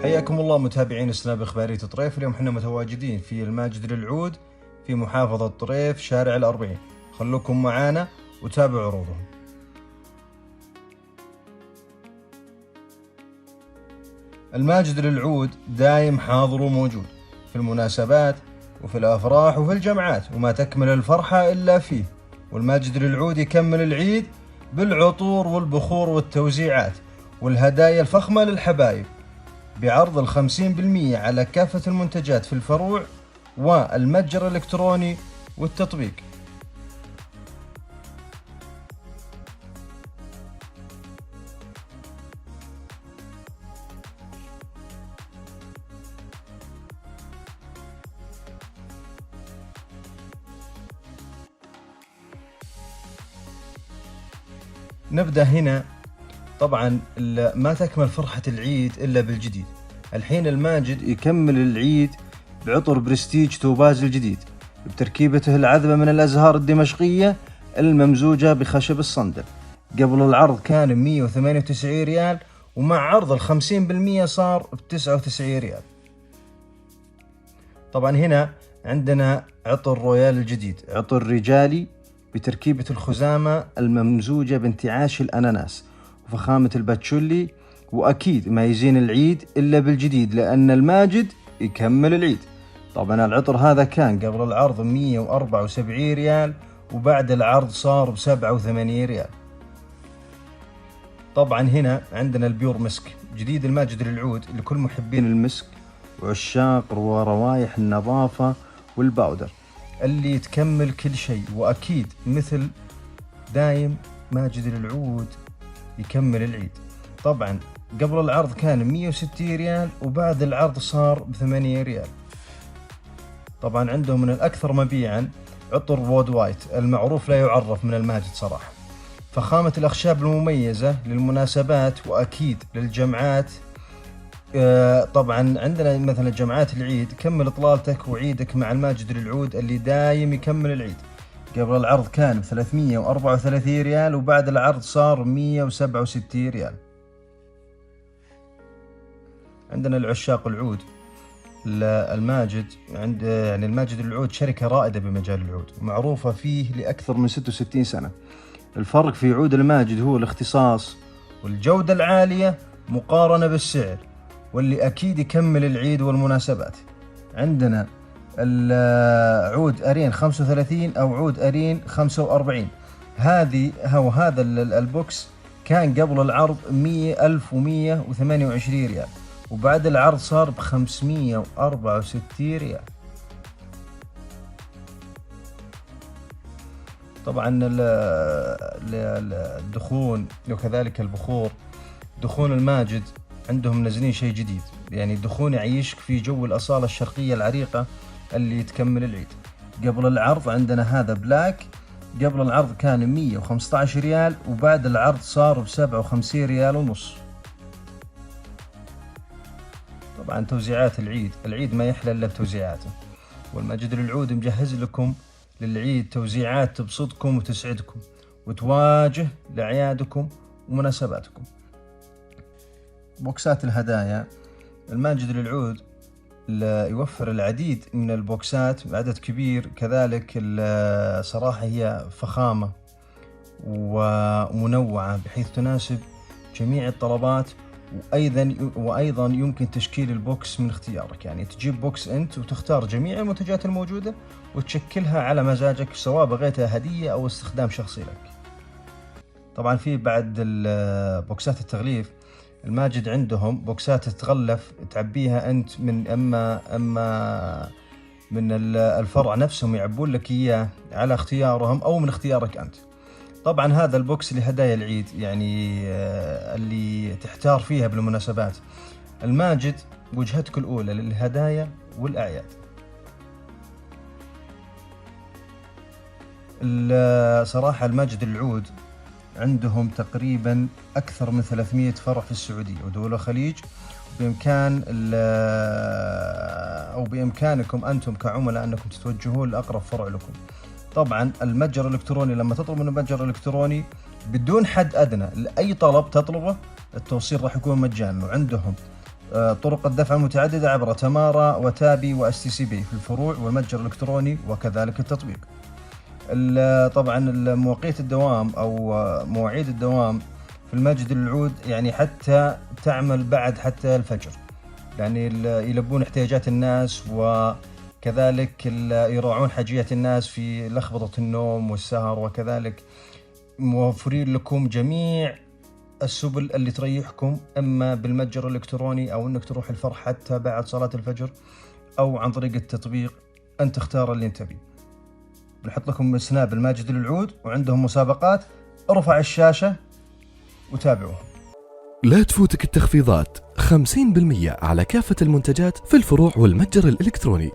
حياكم الله متابعين سناب إخبارية طريف. اليوم احنا متواجدين في الماجد للعود في محافظة طريف شارع الأربعين. خلوكم معانا وتابعوا عروضهم. الماجد للعود دايم حاضر وموجود في المناسبات وفي الأفراح وفي الجمعات، وما تكمل الفرحة إلا فيه. والماجد للعود يكمل العيد بالعطور والبخور والتوزيعات والهدايا الفخمة للحبايب، بعرض 50% على كافة المنتجات في الفروع والمتجر الإلكتروني والتطبيق. نبدأ هنا. طبعا ما تكمل فرحة العيد إلا بالجديد. الحين الماجد يكمل العيد بعطر برستيج توباز الجديد بتركيبته العذبة من الأزهار الدمشقية الممزوجة بخشب الصندل. قبل العرض كان 198 ريال، ومع عرض 50% صار ب99 ريال. طبعا هنا عندنا عطر رويال الجديد، عطر رجالي بتركيبة الخزامة الممزوجة بانتعاش الأناناس وفخامة الباتشولي. وأكيد ما يزين العيد إلا بالجديد، لأن الماجد يكمل العيد. طبعا العطر هذا كان قبل العرض 174 ريال، وبعد العرض صار ب87 ريال. طبعا هنا عندنا البيور مسك جديد الماجد للعود لكل محبين المسك وعشاق وروايح النظافة والباودر اللي تكمل كل شيء. وأكيد مثل دايم ماجد للعود يكمل العيد. طبعا قبل العرض كان 160 ريال، وبعد العرض صار ب8 ريال. طبعا عندهم من الأكثر مبيعا عطر وود وايت المعروف لا يعرف من الماجد صراحة. فخامة الأخشاب المميزة للمناسبات وأكيد للجمعات. طبعا عندنا مثلا جمعات العيد، كمل إطلالتك وعيدك مع الماجد للعود اللي دايم يكمل العيد. قبل العرض كان ب334 ريال، وبعد العرض صار 167 ريال. عندنا العشاق العود الماجد، عند يعني الماجد للعود شركة رائدة بمجال العود ومعروفة فيه لأكثر من 66 سنة. الفرق في عود الماجد هو الاختصاص والجودة العالية مقارنة بالسعر، واللي أكيد يكمل العيد والمناسبات. عندنا العود أرين 35 أو عود أرين 45. هذا البوكس كان قبل العرض 1128 ريال، وبعد العرض صار ب564 ريال. طبعا الدخون وكذلك البخور، دخون الماجد عندهم منزلين شيء جديد، يعني الدخون يعيشك في جو الأصالة الشرقية العريقة اللي تكمل العيد. قبل العرض عندنا هذا بلاك، قبل العرض كان 115 ريال، وبعد العرض صار ب57 ريال ونص. طبعا توزيعات العيد ما يحلى إلا بتوزيعاته، والماجد للعود مجهز لكم للعيد توزيعات تبسطكم وتسعدكم وتواجه لأعيادكم ومناسباتكم. بوكسات الهدايا، الماجد للعود يوفر العديد من البوكسات بعدد كبير، كذلك صراحة هي فخامة ومنوعة بحيث تناسب جميع الطلبات. وأيضا يمكن تشكيل البوكس من اختيارك، يعني تجيب بوكس أنت وتختار جميع المنتجات الموجودة وتشكلها على مزاجك، سواء بغيتها هدية أو استخدام شخصي لك. طبعا في بعد بوكسات التغليف، الماجد عندهم بوكسات تتغلف تعبيها أنت من أما من الفرع نفسهم يعبون لك إياه على اختيارهم أو من اختيارك أنت. طبعا هذا البوكس لهدايا العيد، يعني اللي تحتار فيها بالمناسبات. الماجد وجهتك الأولى للهدايا والأعياد. صراحة الماجد للعود عندهم تقريبا أكثر من 300 فرع في السعودية ودول الخليج، بإمكانكم أنتم كعملاء أنكم تتوجهون لأقرب فرع لكم. طبعا المتجر الإلكتروني، لما تطلب من المتجر الإلكتروني بدون حد أدنى لأي طلب تطلبه التوصيل راح يكون مجانا. وعندهم طرق الدفع متعددة عبر تمارا وتابي وSTCB في الفروع والمتجر الإلكتروني وكذلك التطبيق. طبعا مواقيت الدوام أو مواعيد الدوام في المسجد للعود يعني حتى تعمل بعد حتى الفجر، يعني يلبون احتياجات الناس وكذلك يراعون حاجيات الناس في لخبطة النوم والسهر، وكذلك موفرين لكم جميع السبل اللي تريحكم، اما بالمتجر الالكتروني او انك تروح الفرح حتى بعد صلاة الفجر او عن طريق التطبيق. انت اختار اللي انت بيه. بنحط لكم سناب الماجد للعود وعندهم مسابقات، ارفع الشاشة وتابعوها. لا تفوتك التخفيضات 50% على كافة المنتجات في الفروع والمتجر الإلكتروني.